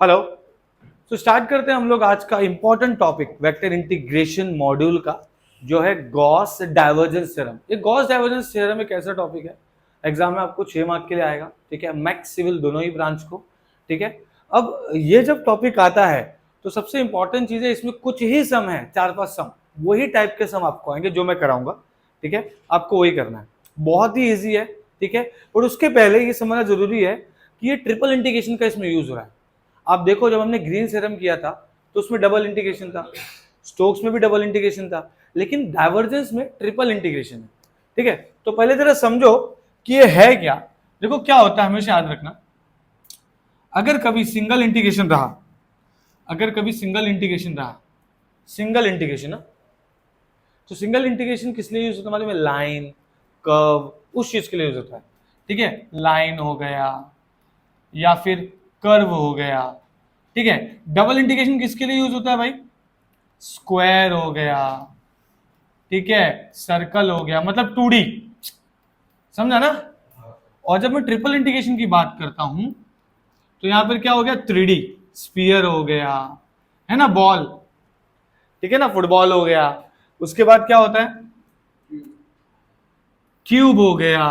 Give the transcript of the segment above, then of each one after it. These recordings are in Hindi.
हेलो। तो स्टार्ट करते हैं हम लोग आज का important topic vector integration module का, जो है गॉस डाइवर्जेंस थ्योरम। ये गॉस डाइवर्जेंस थ्योरम एक ऐसा टॉपिक है, एग्जाम में आपको 6 मार्क के लिए आएगा, ठीक है, मैक्स सिविल दोनों ही ब्रांच को, ठीक है। अब ये जब टॉपिक आता है तो सबसे इंपॉर्टेंट चीज है, इसमें कुछ ही सम है, 4-5 सम, वही टाइप के सम आपको आएंगे जो मैं कराऊंगा, ठीक है। आपको वही करना है, बहुत ही ईजी है, ठीक है। और उसके पहले ये समझना जरूरी है कि ये ट्रिपल इंटीग्रेशन का इसमें यूज हो रहा है। आप देखो, जब हमने ग्रीन थ्योरम किया था तो उसमें डबल इंटीग्रेशन था, स्टोक्स में भी डबल इंटीग्रेशन था, लेकिन डाइवर्जेंस में ट्रिपल इंटीग्रेशन है, ठीक है। तो पहले जरा समझो कि ये है क्या। देखो क्या होता है, हमेशा याद रखना, अगर कभी सिंगल इंटीग्रेशन रहा, अगर कभी सिंगल इंटीग्रेशन रहा, सिंगल इंटीग्रेशन ना, तो सिंगल इंटीग्रेशन किस लिए यूज होता है मालूम है? लाइन, कर्व, उस चीज के लिए यूज होता है, ठीक है। लाइन हो गया या फिर कर्व हो गया, ठीक है। डबल इंटीग्रेशन किसके लिए यूज होता है भाई? स्क्वायर हो गया, ठीक है, सर्कल हो गया, मतलब 2D, समझा ना। और जब मैं ट्रिपल इंटीग्रेशन की बात करता हूं तो यहां पर क्या हो गया? 3D, स्फीयर हो गया, है ना, बॉल, ठीक है ना, फुटबॉल हो गया। उसके बाद क्या होता है? क्यूब हो गया,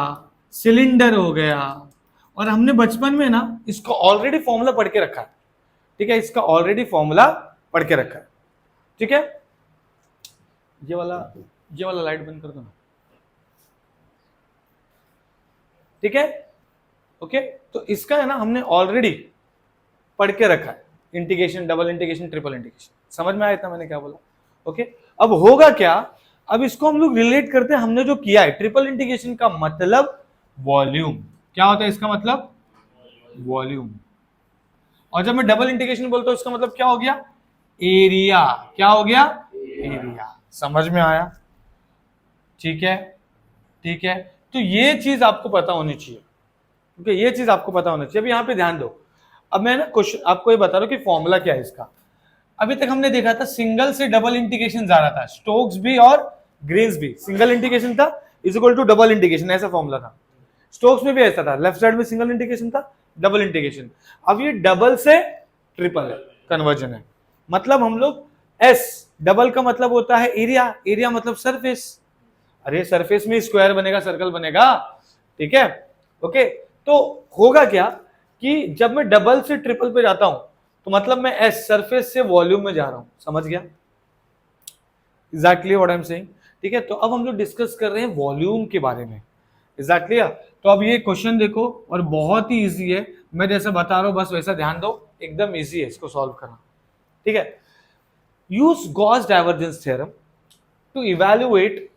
सिलेंडर हो गया। और हमने बचपन में ना इसको ऑलरेडी फॉर्मूला पढ़ के रखा है, ठीक है, इसका ऑलरेडी फॉर्मूला पढ़ के रखा है, ठीक है। ये वाला, ये वाला लाइट बंद कर दो ना, ठीक है, ओके। तो इसका है ना, हमने ऑलरेडी पढ़ के रखा है, integration, double integration, triple integration. समझ में आया था मैंने क्या बोला? ओके। अब होगा क्या, अब इसको हम लोग रिलेट करते हैं, हमने जो किया है ट्रिपल इंटीग्रेशन का मतलब वॉल्यूम। क्या होता है इसका मतलब? वॉल्यूम। और जब मैं डबल इंटीग्रेशन बोलता हूं इसका मतलब क्या हो गया? एरिया। क्या हो गया? एरिया। समझ में आया? ठीक है, ठीक है। तो ये चीज आपको पता होनी चाहिए, क्योंकि ये चीज आपको पता होना चाहिए। अब यहाँ पे ध्यान दो, अब मैं ना क्वेश्चन आपको ये बता रहा हूं कि फॉर्मूला क्या है इसका। अभी तक हमने देखा था सिंगल से डबल इंटीग्रेशन जा रहा था, स्टोक्स भी और ग्रीन्स भी, सिंगल इंटीग्रेशन था is equal to double integration, ऐसा फॉर्मूला था। स्टोक्स में भी ऐसा था, लेफ्ट साइड में सिंगल इंटीग्रेशन था, डबल इंटीग्रेशन। अब ये डबल से ट्रिपल है, कन्वर्जन है। मतलब हम लोग एस, डबल का मतलब होता है एरिया, एरिया मतलब सरफेस। अरे सरफेस में स्क्वायर बनेगा, सर्कल बनेगा, ठीक है, ओके। तो होगा क्या कि जब मैं डबल से ट्रिपल पे जाता हूं तो मतलब मैं एस, सरफेस से वॉल्यूम में जा रहा हूं, समझ गया? Exactly what I am saying, ठीक है। तो अब हम लोग डिस्कस कर रहे हैं वॉल्यूम के बारे में, एग्जैक्टली। तो अब ये क्वेश्चन देखो, और बहुत ही इजी है, मैं जैसा बता रहा हूं बस वैसा ध्यान दो, एकदम इजी है इसको सॉल्व करना, ठीक है। Use Gauss divergence theorem to evaluate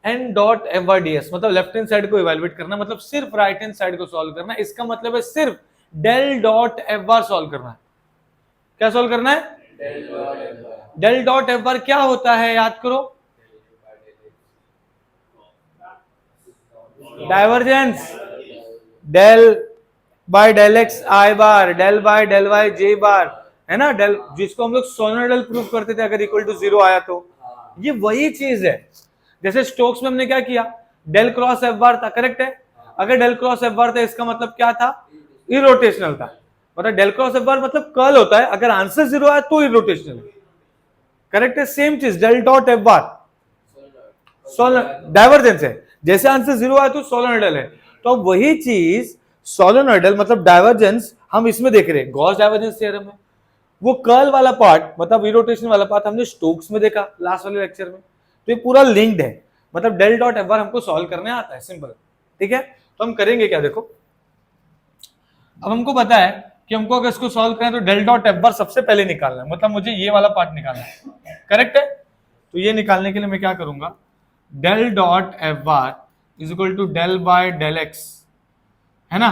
N dot F bar D S, मतलब लेफ्ट हैंड साइड को इवेलुएट करना, मतलब सिर्फ राइट हैंड साइड को सॉल्व करना। इसका मतलब है सिर्फ del dot F bar solve करना है। क्या सॉल्व करना है? डेल डॉट एफ बार क्या होता है, याद करो? Divergence, del by del X I bar, del by del Y J bar, है ना, डेल, जिसको हम लोग सोलेनोइडल प्रूफ करते थे अगर इक्वल टू 0 आया तो। ये वही चीज है, जैसे स्टोक्स में हमने क्या किया, डेल क्रॉस एफ बार था, करेक्ट है। अगर डेल क्रॉस एफ बार था इसका मतलब क्या था? इरोटेशनल था। मतलब डेल क्रॉस एफ बार मतलब कर्ल होता है, अगर आंसर 0 आया तो इरोटेशनल, करेक्ट है। सेम चीज del dot F bar divergence है, जैसे आंसर 0 आया तो सोलेनोइडल है। तो अब वही चीज सोलेनोइडल मतलब डाइवर्जेंस हम इसमें देख रहे हैं, गॉस डाइवर्जेंस थ्योरम में। वो कर्ल वाला पार्ट मतलब इरोटेशन वाला पार्ट हमने स्टोक्स में देखा लास्ट वाले लेक्चर में। तो ये पूरा लिंक्ड है, मतलब डेल डॉट एफ बार हमको सॉल्व करने आता है, सिंपल, ठीक है। तो हम करेंगे क्या, देखो, अब हमको पता है कि हमको अगर इसको सॉल्व करें तो डेल डॉट एफ बार सबसे पहले निकालना है, मतलब मुझे ये वाला पार्ट निकालना है, करेक्ट है। तो ये निकालने के लिए मैं क्या करूंगा, del dot F bar is equal to del by del X, है ना,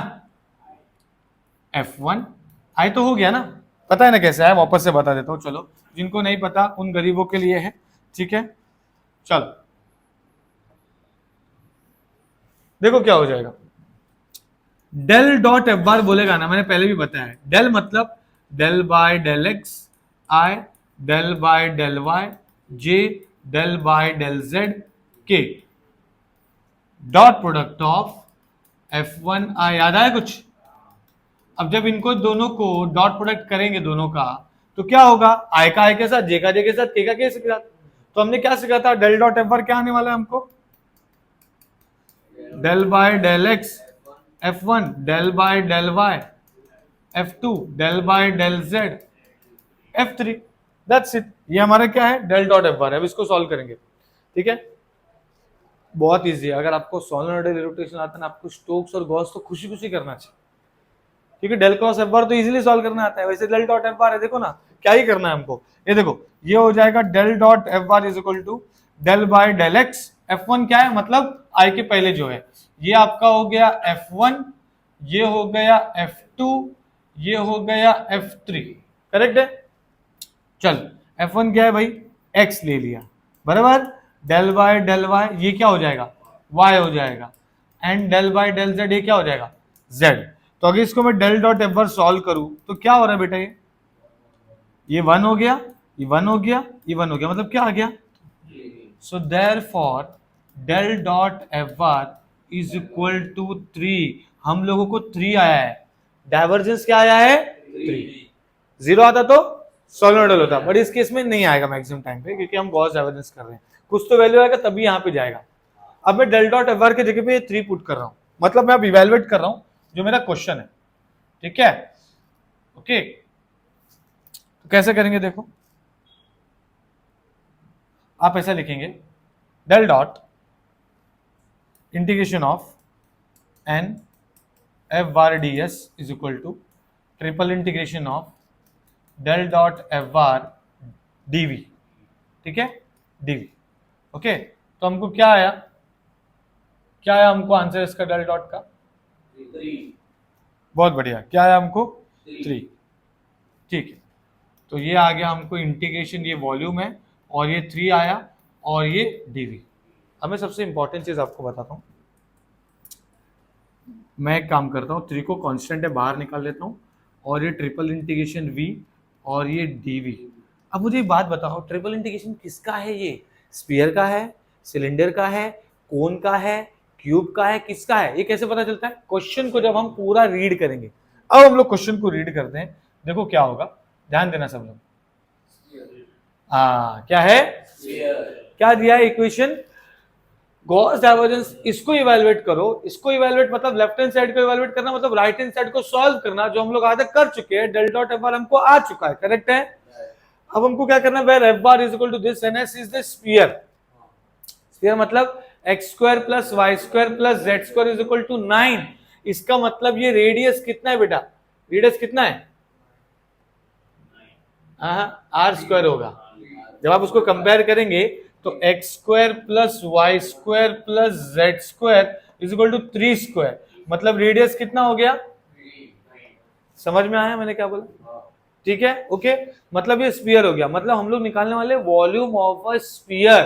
F1। आई तो हो गया ना, पता है ना कैसे है, वापस से बता देता हूं, चलो, जिनको नहीं पता उन गरीबों के लिए है, ठीक है। चलो देखो क्या हो जाएगा, डेल डॉट एफ बार बोलेगा ना, मैंने पहले भी बताया है, डेल मतलब del by del X, I del by del Y, J del by del Z, K dot product of F1 आई। याद आया कुछ? अब जब इनको दोनों को डॉट प्रोडक्ट करेंगे दोनों का, तो क्या होगा, आई का आई के साथ, जे का जे के साथ, के का के साथ। तो हमने क्या सीखा था, डेल डॉट एफ बार क्या आने वाला है हमको, del by del X F1, del by del Y F2, del by del Z F3, that's it. ये हमारा क्या है, डेल डॉट एफ बार है। अब इसको सॉल्व करेंगे, ठीक है, बहुत इजी है। अगर आपको सोलेनोइडल रोटेशन आता है ना, आपको स्टोक्स और गॉस तो खुशी खुशी करना चाहिए, क्योंकि डेल क्रॉस एफ बार तो इजीली सॉल्व करना आता है। वैसे डेल डॉट एफ बार है, देखो ना क्या ही करना है हमको। ये देखो, ये हो जाएगा del dot F bar is equal to del by del X. F1 क्या है, मतलब आई के पहले जो है, ये आपका हो गया F1, ये हो गया F2, ये हो गया F3, करेक्ट है। चल F1 क्या है भाई, x ले लिया, बराबर, डेल बाय डेल वाई ये क्या हो जाएगा, y हो जाएगा, and del by del Z ये क्या हो जाएगा, z। तो अगर इसको मैं del dot F bar solve करूं तो क्या हो रहा है बेटा, ये 1 हो गया, ये 1 हो गया, ये 1 हो गया, मतलब क्या आ गया, so therefore del dot F bar is equal to 3। हम लोगों को 3 आया है, डाइवर्जेंस क्या आया है 3। 0 आता तो सोलेनोइडल होता, बट इस केस में नहीं आएगा मैक्सिमम टाइम पे, क्योंकि हम गॉस डाइवर्जेंस कर रहे हैं। कुछ तो वैल्यू आएगा तभी यहाँ पे जाएगा। अब मैं डेल डॉट एफ बार की जगह पे 3 पुट कर रहा हूँ, मतलब मैं अब इवेलुएट कर रहा हूँ जो मेरा क्वेश्चन है, ठीक है, ओके। तो कैसे करेंगे, देखो आप ऐसा लिखेंगे, del dot integration of N F bar D S is equal to triple integration of del dot F bar DV, ठीक है, डीवी, ओके। तो हमको क्या आया, क्या आया हमको आंसर इसका डेल डॉट का 3। बहुत बढ़िया, क्या आया हमको 3, ठीक है। तो ये आ गया हमको इंटीग्रेशन, ये वॉल्यूम है, और ये 3 आया, और ये डीवी। अब मैं सबसे इंपॉर्टेंट चीज आपको बताता हूँ, मैं एक काम करता हूँ, 3 को कांस्टेंट है बाहर निकाल लेता हूँ, और ये ट्रिपल इंटीग्रेशन v और ये dv। अब मुझे एक बात बताओ, ट्रिपल इंटीग्रेशन किसका है, ये स्फीयर का है, सिलेंडर का है, कोन का है, क्यूब का है, किसका है, ये कैसे पता चलता है, क्वेश्चन को जब हम पूरा रीड करेंगे। अब हम लोग क्वेश्चन को रीड करते हैं, देखो क्या होगा, ध्यान देना सब लोग। क्या है, क्या दिया है इक्वेशन, गॉस डाइवर्जेंस, इसको इवैल्यूएट करो, इसको इवैल्यूएट मतलब लेफ्ट हैंड साइड को इवैल्यूएट करना, मतलब राइट हैंड साइड को सॉल्व करना, जो हम लोग आधा कर चुके हैं। डेल डॉट एफ बार हमको आ चुका है, करेक्ट है। अब हमको क्या करना है, where F bar is equal to this and S is the sphere. Sphere मतलब X square plus Y square plus Z square is equal to 9। इसका मतलब ये रेडियस कितना है बेटा, रेडियस कितना है, आर स्क्वायर होगा। जब आप उसको कंपेयर करेंगे तो X square plus Y square plus Z square is equal to 3 square, मतलब रेडियस कितना हो गया, समझ में आया मैंने क्या बोला, ठीक है, ओके। मतलब ये स्फीयर हो गया, मतलब हम लोग निकालने वाले वॉल्यूम ऑफ अ स्फीयर।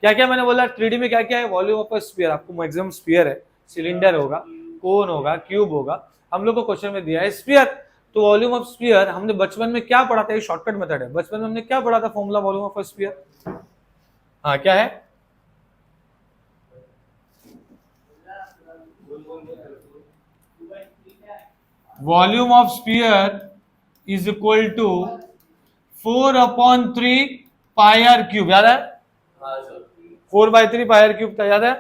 क्या क्या मैंने बोला, 3D में क्या क्या है, वॉल्यूम ऑफ अ स्फीयर, आपको मैक्सिमम स्फीयर है, सिलेंडर होगा, कोन होगा, क्यूब होगा, हम लोग को क्वेश्चन में दिया है स्फीयर। तो वॉल्यूम ऑफ स्फीयर हमने बचपन में क्या पढ़ा था, ये शॉर्टकट मेथड है, बचपन में हमने क्या पढ़ा था, formula volume of a sphere, हाँ क्या है, volume of sphere is equal to 4/3 pi R cube, याद है, 4/3 पाई आर क्यूब था, याद है।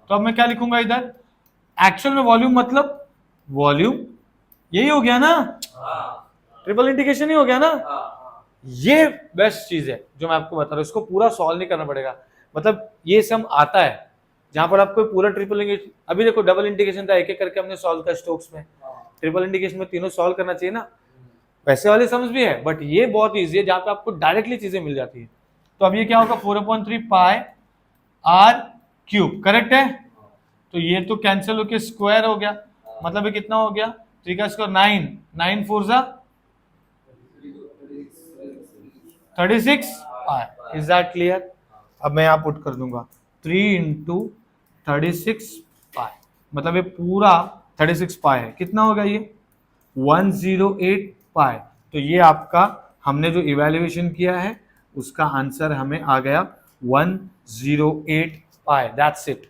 तो अब मैं क्या लिखूंगा इधर, एक्चुअल में वॉल्यूम मतलब वॉल्यूम, यही हो गया ना, ट्रिपल इंटीग्रेशन ही हो गया ना। ये बेस्ट चीज है जो मैं आपको बता रहा हूं, इसको पूरा सॉल्व नहीं करना पड़ेगा, मतलब ये सम आता है जहां पर आपको पूरा ट्रिपल इंटीग्रेशन, अभी देखो डबल इंटीग्रेशन था, एक एक करके हमने सॉल्व किया स्टोक्स में, ट्रिपल इंटीग्रेशन में तीनों सॉल्व करना चाहिए ना, वैसे वाले सम्स भी है, बट ये बहुत इजी है जहां पे आपको डायरेक्टली चीजें मिल जाती है। तो अब ये क्या होगा, 4/3 पाई आर क्यूब, करेक्ट है। तो ये तो कैंसिल होके स्क्वायर हो गया, मतलब ये कितना हो गया, 3 का स्क्वायर 9, 9 4 जा 36 पाई, इज दैट क्लियर। अब मैं यहाँ पुट कर दूंगा 3 इंटू 36 पाई, मतलब ये पूरा 36 पाई है, कितना होगा ये 108 पाई। तो ये आपका हमने जो इवैल्यूएशन किया है उसका आंसर हमें आ गया 108 पाई, दैट्स इट।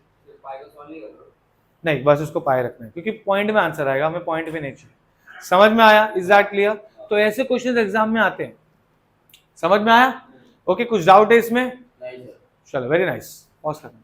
नहीं बस उसको पाई रखना है, क्योंकि पॉइंट में आंसर आएगा, हमें पॉइंट में नहीं चाहिए। समझ में आया? Is that clear? तो ऐसे क्वेश्चन एग्जाम में आते हैं, समझ में आया? ओके, कुछ डाउट है इसमें? चलो, वेरी नाइस, पॉज करना।